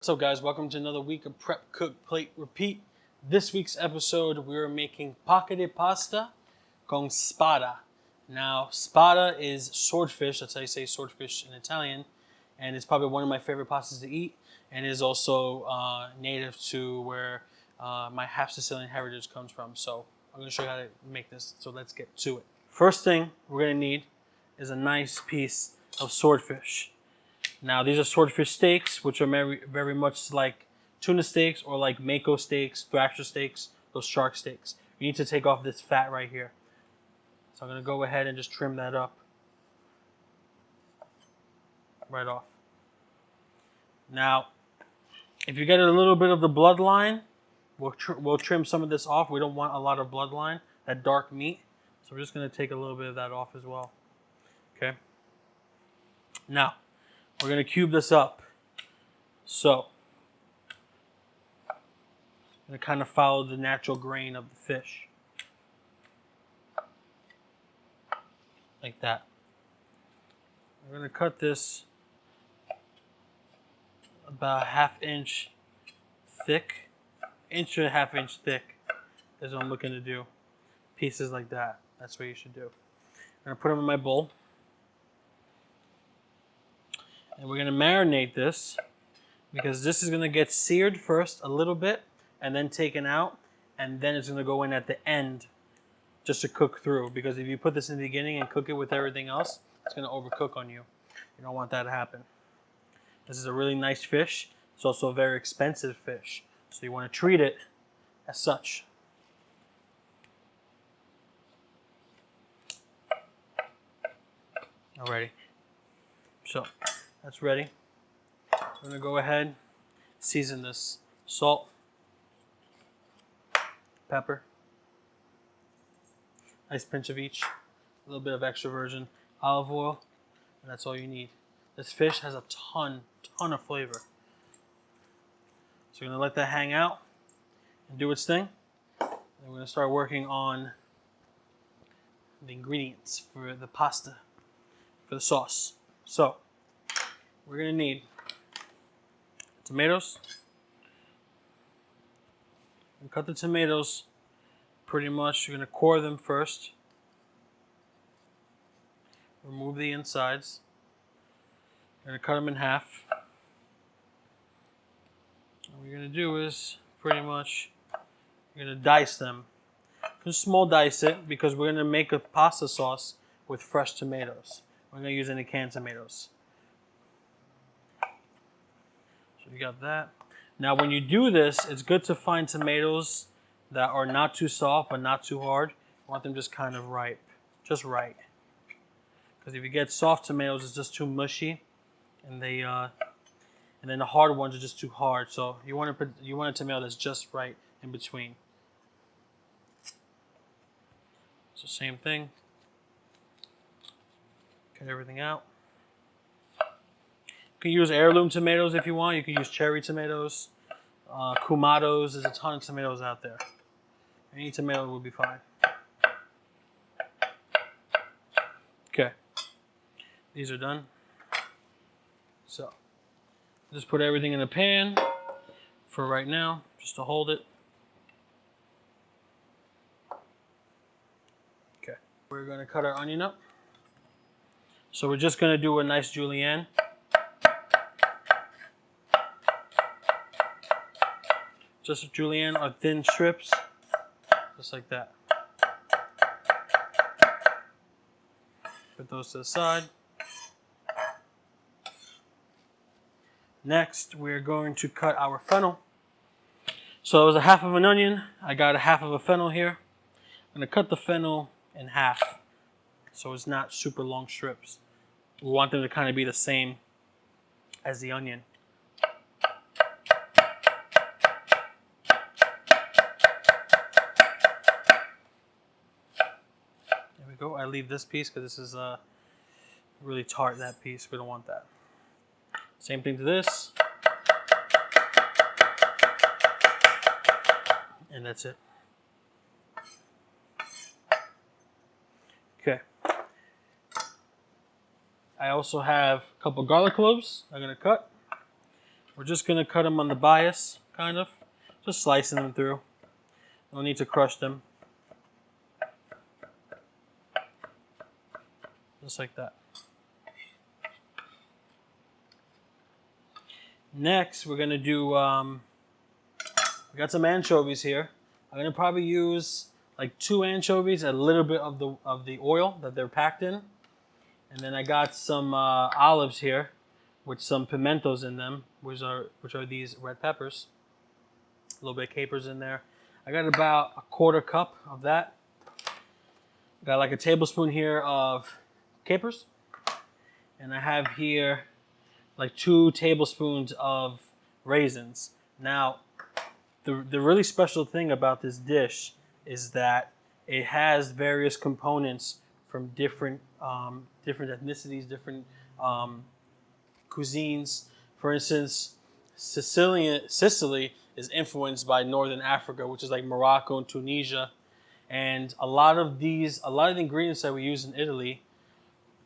So guys, welcome to another week of Prep, Cook, Plate, Repeat. This week's episode, we're making Paccheri pasta con Spada. Now, Spada is swordfish, that's how you say swordfish in Italian, and it's probably one of my favorite pastas to eat, and is also native to where my half Sicilian heritage comes from. So I'm gonna show you how to make this, so let's get to it. First thing we're gonna need is a nice piece of swordfish. Now, these are swordfish steaks, which are very much like tuna steaks or like mako steaks, thrasher steaks, those shark steaks. You need to take off this fat right here. So I'm going to go ahead and just trim that up right off. Now, if you get a little bit of the bloodline, we'll trim some of this off. We don't want a lot of bloodline, that dark meat. So we're just going to take a little bit of that off as well. Okay. Now, we're going to cube this up. So, I'm going to kind of follow the natural grain of the fish. Like that. We're going to cut this about 1/2 inch thick. 1.5 inch thick is what I'm looking to do. Pieces like that. That's what you should do. I'm going to put them in my bowl. And we're going to marinate this because this is going to get seared first a little bit and then taken out, and then it's going to go in at the end just to cook through, because if you put this in the beginning and cook it with everything else, it's going to overcook on you. You don't want that to happen. This is a really nice fish. It's also a very expensive fish, so you want to treat it as such. Alrighty. So that's ready. I'm going to go ahead, season this. Salt, pepper, nice pinch of each, a little bit of extra virgin olive oil, and that's all you need. This fish has a ton of flavor. So you're going to let that hang out and do its thing. And we're going to start working on the ingredients for the pasta, for the sauce. So, we're going to need tomatoes. And cut the tomatoes pretty much. You're going to core them first. Remove the insides. You're going to cut them in half. And what you're going to do is pretty much you're going to dice them. Just small dice it, because we're going to make a pasta sauce with fresh tomatoes. We're going to use any canned tomatoes. So you got that. Now when you do this, it's good to find tomatoes that are not too soft but not too hard. You want them just kind of ripe, just right. Because if you get soft tomatoes, it's just too mushy, and and then the hard ones are just too hard. So you want a tomato that's just right in between. So same thing. Cut everything out. You can use heirloom tomatoes if you want. You can use cherry tomatoes, kumatos. There's a ton of tomatoes out there. Any tomato will be fine. Okay, these are done. So just put everything in a pan for right now, just to hold it. Okay, we're going to cut our onion up. So we're just going to do a nice julienne. Just julienne or thin strips, just like that. Put those to the side. Next, we're going to cut our fennel. So it was 1/2 of an onion. I got 1/2 of a fennel here. I'm going to cut the fennel in half, so it's not super long strips. We want them to kind of be the same as the onion. There we go. I leave this piece because this is really tart, that piece. We don't want that. Same thing to this. And that's it. Okay. I also have a couple garlic cloves I'm going to cut. We're just gonna cut them on the bias, kind of. Just slicing them through. No need to crush them. Just like that. Next, we're gonna do, we got some anchovies here. I'm gonna probably use like 2 anchovies, a little bit of the oil that they're packed in. And then I got some olives here with some pimentos in them, which are these red peppers. A little bit of capers in there. I got about a 1/4 cup of that. Got like a tablespoon here of capers. And I have here like 2 tablespoons of raisins. Now, the really special thing about this dish is that it has various components from different ethnicities, different cuisines. For instance, Sicily is influenced by Northern Africa, which is like Morocco and Tunisia. And a lot of the ingredients that we use in Italy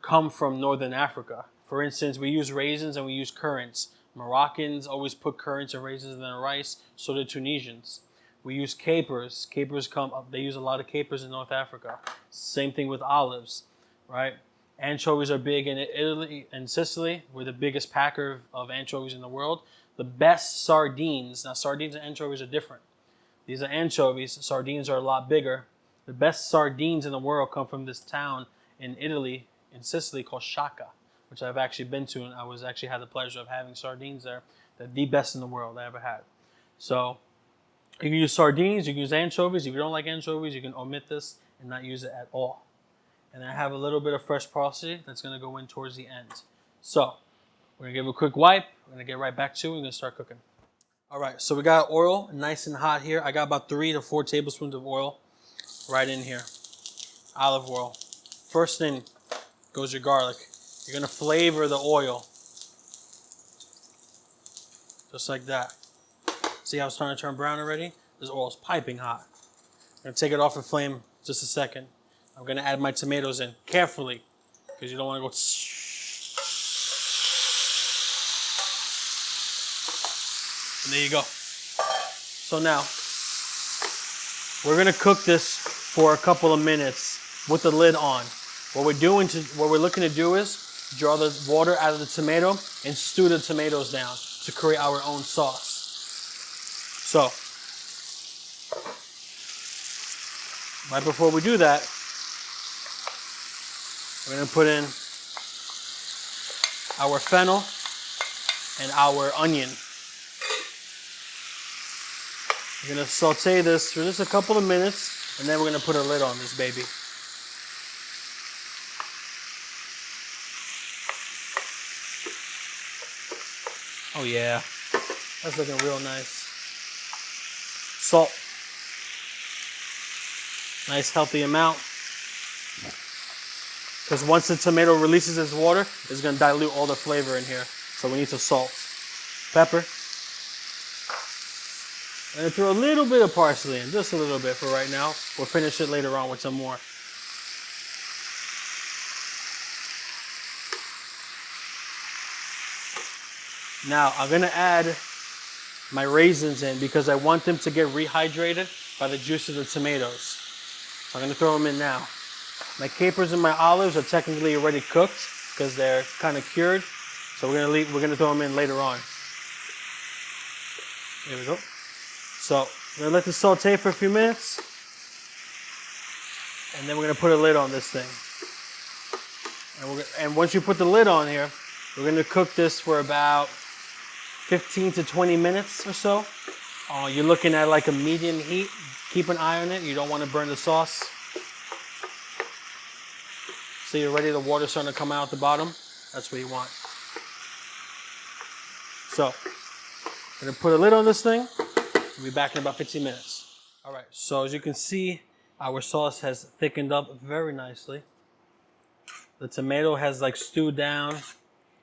come from Northern Africa. For instance, we use raisins and we use currants. Moroccans always put currants and raisins in their rice, so do Tunisians. We use capers. They use a lot of capers in North Africa. Same thing with olives, right? Anchovies are big in Italy and Sicily. We're the biggest packer of anchovies in the world. The best sardines, now sardines and anchovies are different. These are anchovies, sardines are a lot bigger. The best sardines in the world come from this town in Italy, in Sicily, called Shaka, which I've actually been to, and I actually had the pleasure of having sardines there. They're the best in the world I ever had. So you can use sardines, you can use anchovies. If you don't like anchovies, you can omit this and not use it at all. And I have a little bit of fresh parsley that's going to go in towards the end. So we're going to give it a quick wipe. We're going to get right back to it. We're going to start cooking. All right, so we got oil nice and hot here. I got about 3 to 4 tablespoons of oil right in here. Olive oil. First thing goes your garlic. You're going to flavor the oil. Just like that. See how it's starting to turn brown already? This oil is piping hot. I'm going to take it off the flame just a second. I'm going to add my tomatoes in carefully because you don't want to go. And there you go. So now, we're going to cook this for a couple of minutes with the lid on. What we're looking to do is draw the water out of the tomato and stew the tomatoes down to create our own sauce. So, right before we do that, we're going to put in our fennel and our onion. We're going to saute this for just a couple of minutes, and then we're going to put a lid on this baby. Oh yeah, that's looking real nice. Salt. Nice healthy amount. Because once the tomato releases its water, it's going to dilute all the flavor in here. So we need some salt. Pepper. And throw a little bit of parsley in, just a little bit for right now. We'll finish it later on with some more. Now, I'm going to add my raisins in because I want them to get rehydrated by the juice of the tomatoes. So I'm going to throw them in now. My capers and my olives are technically already cooked because they're kind of cured. So we're going to throw them in later on. There we go. So we're going to let this saute for a few minutes. And then we're going to put a lid on this thing. And once you put the lid on here, we're going to cook this for about 15 to 20 minutes or so. You're looking at like a medium heat. Keep an eye on it. You don't want to burn the sauce. See already the water's starting to come out at the bottom. That's what you want. So, I'm going to put a lid on this thing. We'll be back in about 15 minutes. All right, so as you can see, our sauce has thickened up very nicely. The tomato has like stewed down.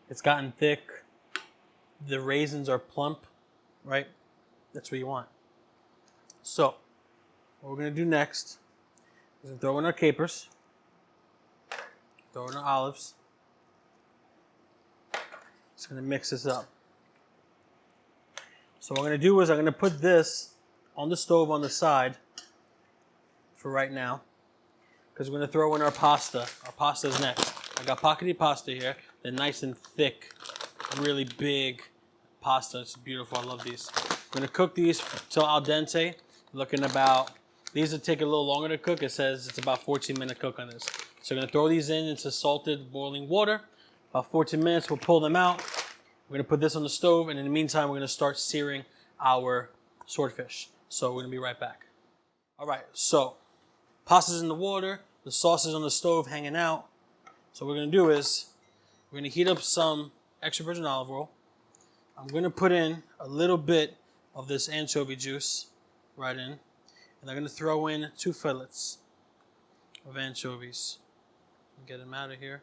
It's gotten thick. The raisins are plump, right? That's what you want. So, what we're going to do next is throw in our capers. Throw in our olives. Just going to mix this up. So what I'm going to do is I'm going to put this on the stove on the side for right now, because we're going to throw in our pasta. Our pasta is next. I got Paccheri pasta here. They're nice and thick, really big pasta. It's beautiful. I love these. I'm going to cook these till al dente. Looking about, these will take a little longer to cook. It says it's about 14-minute cook on this. So we're going to throw these into salted boiling water. About 14 minutes, we'll pull them out. We're going to put this on the stove, and in the meantime, we're going to start searing our swordfish. So we're going to be right back. All right, so pasta's in the water. The sauce is on the stove hanging out. So what we're going to do is we're going to heat up some extra virgin olive oil. I'm going to put in a little bit of this anchovy juice right in. And I'm going to throw in 2 fillets of anchovies. Get them out of here.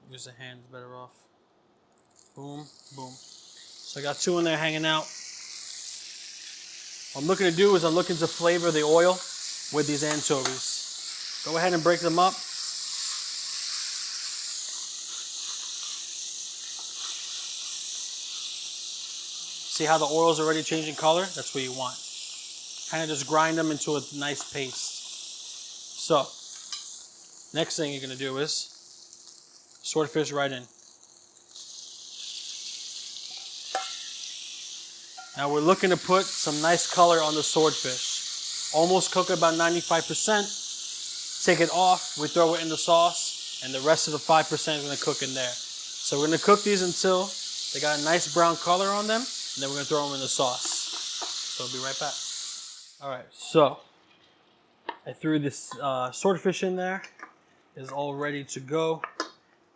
Use the hands better off. Boom, boom. So I got 2 in there hanging out. What I'm looking to do is I'm looking to flavor the oil with these anchovies. Go ahead and break them up. See how the oil's already changing color? That's what you want. Kind of just grind them into a nice paste. So, next thing you're going to do is swordfish right in. Now we're looking to put some nice color on the swordfish. Almost cook it about 95%. Take it off, we throw it in the sauce, and the rest of the 5% is going to cook in there. So we're going to cook these until they got a nice brown color on them, and then we're going to throw them in the sauce. So I'll be right back. All right, so I threw this swordfish in there. It's all ready to go.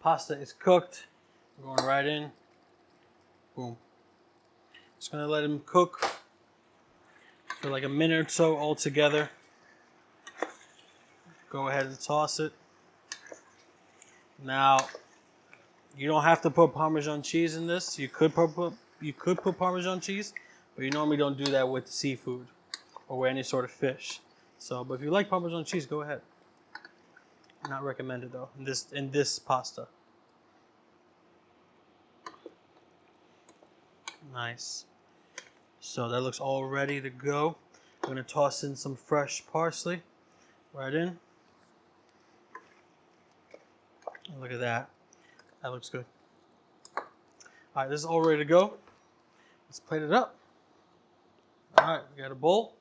Pasta is cooked. We're going right in. Boom. Just gonna let them cook for like a minute or so all together. Go ahead and toss it. Now, you don't have to put Parmesan cheese in this. You could put Parmesan cheese, but you normally don't do that with seafood or with any sort of fish. So, but if you like Parmesan cheese, go ahead. Not recommended though in this pasta. Nice. So that looks all ready to go. I'm going to toss in some fresh parsley right in. Look at that. That looks good. All right, this is all ready to go. Let's plate it up. All right, we got a bowl,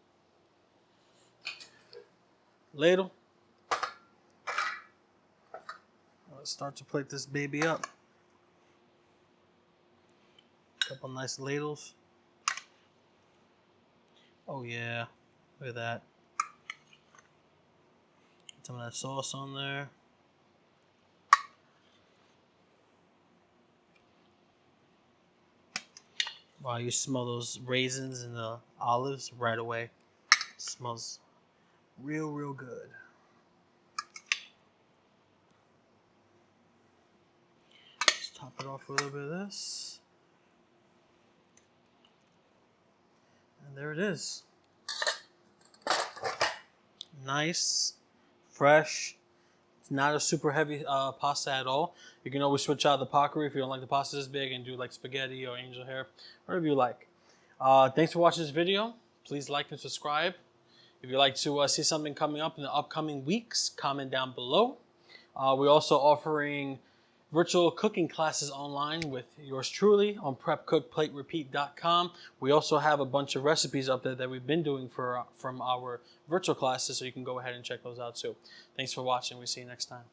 ladle. Let's start to plate this baby up. Couple nice ladles. Oh yeah, look at that. Some of that sauce on there. Wow, you smell those raisins and the olives right away. It smells real, real good. Let's top it off with a little bit of this. And there it is. Nice, fresh. It's not a super heavy pasta at all. You can always switch out the Paccheri if you don't like the pasta this big and do like spaghetti or angel hair, whatever you like. Thanks for watching this video. Please like and subscribe. If you'd like to see something coming up in the upcoming weeks, comment down below. We're also offering virtual cooking classes online with yours truly on prepcookplaterepeat.com. We also have a bunch of recipes up there that we've been doing from our virtual classes, so you can go ahead and check those out too. Thanks for watching. We'll see you next time.